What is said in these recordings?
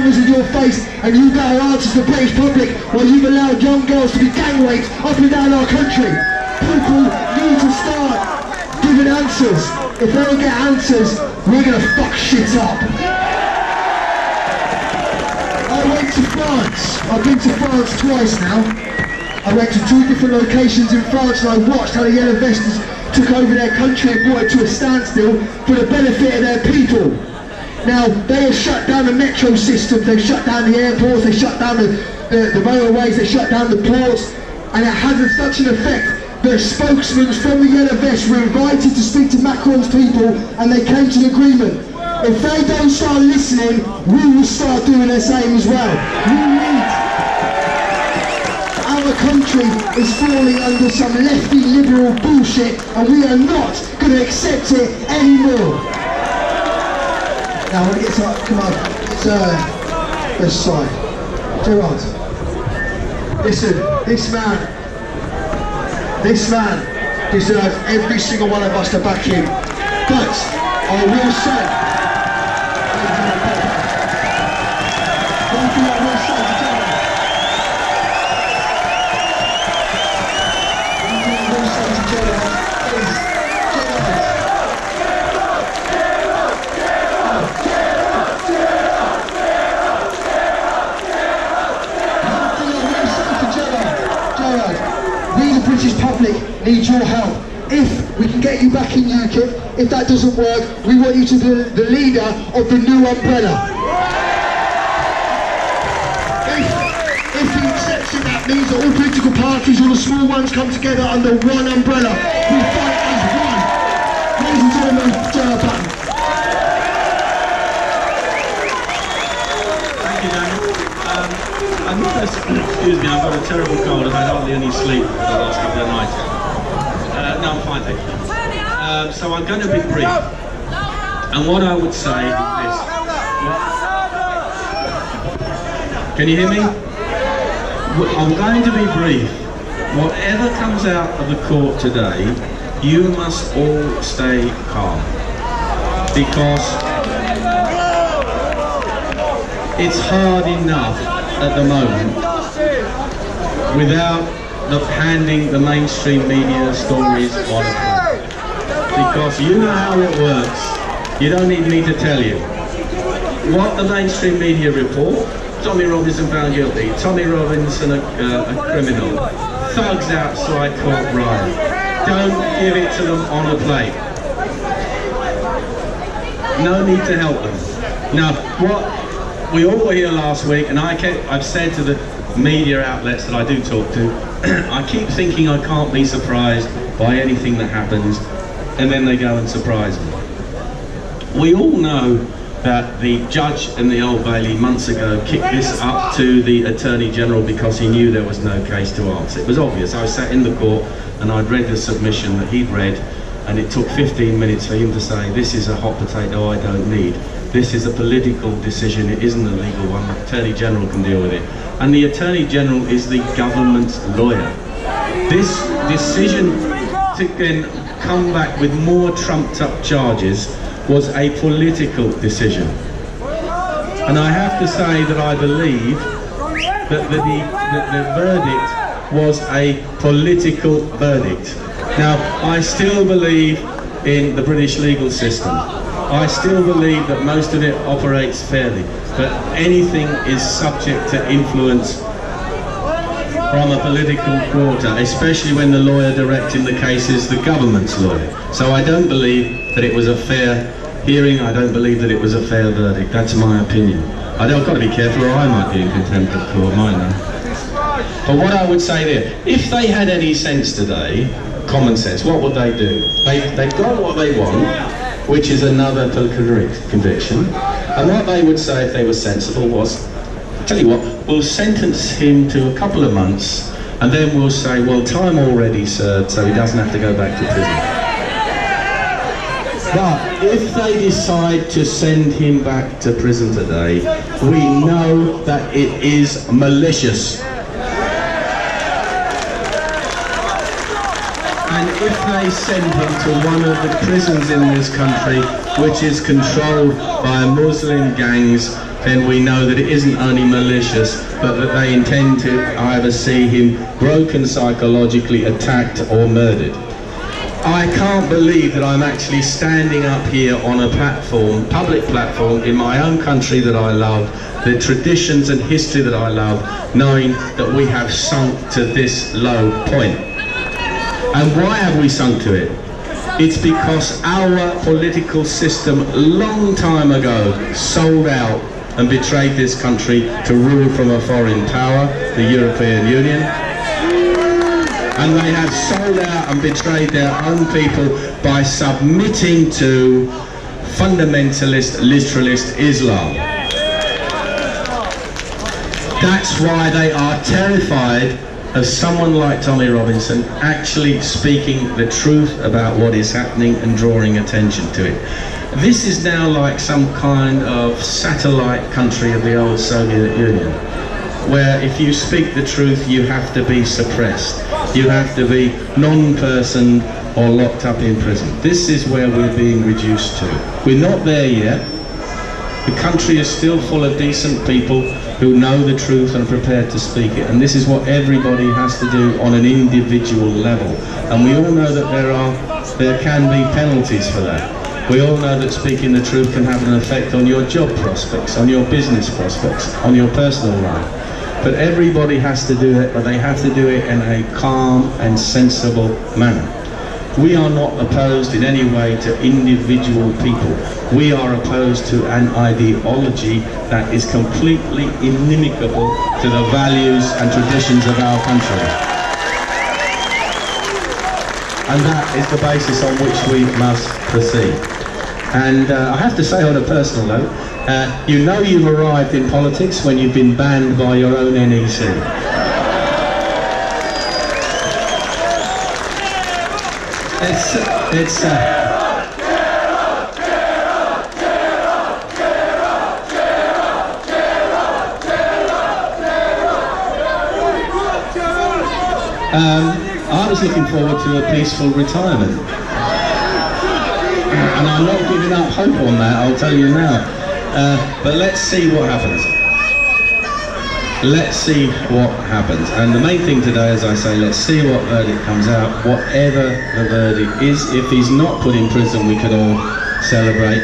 cameras in your face and you better answer to the British public while you've allowed young girls to be gang raped up and down our country. People need to start giving answers. If they don't get answers, we're going to fuck shit up. I went to France. I've been to France twice now. I went to 2 different locations in France and I watched how the Yellow Vests took over their country and brought it to a standstill for the benefit of their people. Now, they have shut down the metro system, they've shut down the airports, they shut down the motorways, they shut down the ports, and it had such an effect that spokesmen from the Yellow Vests were invited to speak to Macron's people and they came to an agreement. If they don't start listening, we will start doing the same as well. Our country is falling under some lefty liberal bullshit and we are not going to accept it anymore. Now when it gets up, come on, it's this side. Gerard, listen, this man deserves every single one of us to back him. But I will say, British public needs your help. If we can get you back in UKIP, if that doesn't work, we want you to be the leader of the new umbrella. If he accepts it, that means that all political parties, all the small ones, come together under one umbrella. We fight as one. Ladies and gentlemen, Gerard Button. Thank you, Daniel. Excuse me, I've got a terrible cold. I've had hardly any sleep for the last couple of nights. No, I'm fine, thank you. So I'm going to be brief. And what I would say is this. Can you hear me? I'm going to be brief. Whatever comes out of the court today, you must all stay calm. Because it's hard enough at the moment without handing the mainstream media stories on. Because you know how it works. You don't need me to tell you. What the mainstream media report, Tommy Robinson found guilty, Tommy Robinson a criminal, thugs outside Court Riot. Don't give it to them on a plate. No need to help them. Now, what we all were here last week, and I've said to the media outlets that I do talk to, I keep thinking I can't be surprised by anything that happens, and then they go and surprise me. We all know that the judge in the Old Bailey months ago kicked this up to the Attorney General because he knew there was no case to answer. It was obvious. I was sat in the court and I'd read the submission that he'd read, and it took 15 minutes for him to say, this is a hot potato I don't need. This is a political decision, it isn't a legal one. The Attorney General can deal with it. And the Attorney General is the government's lawyer. This decision to then come back with more trumped up charges was a political decision. And I have to say that I believe that the verdict was a political verdict. Now, I still believe in the British legal system. I still believe that most of it operates fairly, but anything is subject to influence from a political quarter, especially when the lawyer directing the case is the government's lawyer. So I don't believe that it was a fair hearing, I don't believe that it was a fair verdict. That's my opinion. I've got to be careful or I might be in contempt of court, mightn't I? But what I would say there, if they had any sense today, common sense, what would they do? They've got what they want, which is another political conviction, and what they would say if they were sensible was, tell you what, we'll sentence him to a couple of months and then we'll say, well, time already served, so he doesn't have to go back to prison. But if they decide to send him back to prison today, we know that it is malicious. And if they send him to one of the prisons in this country, which is controlled by Muslim gangs then we know that it isn't only malicious, but that they intend to either see him broken psychologically, attacked or murdered. I can't believe that I'm actually standing up here on a platform, public platform, in my own country that I love, the traditions and history that I love, knowing that we have sunk to this low point. And why have we sunk to it? It's because our political system a long time ago sold out and betrayed this country to rule from a foreign power, the European Union. And they have sold out and betrayed their own people by submitting to fundamentalist, literalist Islam. That's why they are terrified of someone like Tommy Robinson actually speaking the truth about what is happening and drawing attention to it. This is now like some kind of satellite country of the old Soviet Union, where if you speak the truth you have to be suppressed, you have to be non-personed or locked up in prison. This is where we're being reduced to. We're not there yet. The country is still full of decent people who know the truth and are prepared to speak it, and this is what everybody has to do on an individual level. And we all know that there can be penalties for that. We all know that speaking the truth can have an effect on your job prospects, on your business prospects, on your personal life. But everybody has to do it, but they have to do it in a calm and sensible manner. We are not opposed in any way to individual people. We are opposed to an ideology that is completely inimical to the values and traditions of our country. And that is the basis on which we must proceed. And I have to say on a personal note, you know you've arrived in politics when you've been banned by your own NEC. I was looking forward to a peaceful retirement, and I'm not giving up hope on that, I'll tell you now. But let's see what happens. Let's see what happens. And the main thing today, as I say, let's see what verdict comes out, whatever the verdict is. If he's not put in prison, we could all celebrate.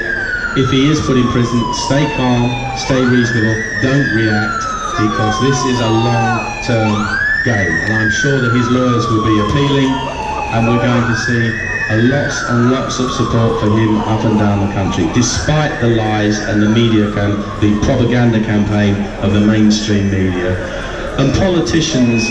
If he is put in prison, stay calm, stay reasonable, don't react, because this is a long-term game. And I'm sure that his lawyers will be appealing, and we're going to see lots and lots of support for him up and down the country, despite the lies and the the propaganda campaign of the mainstream media. And politicians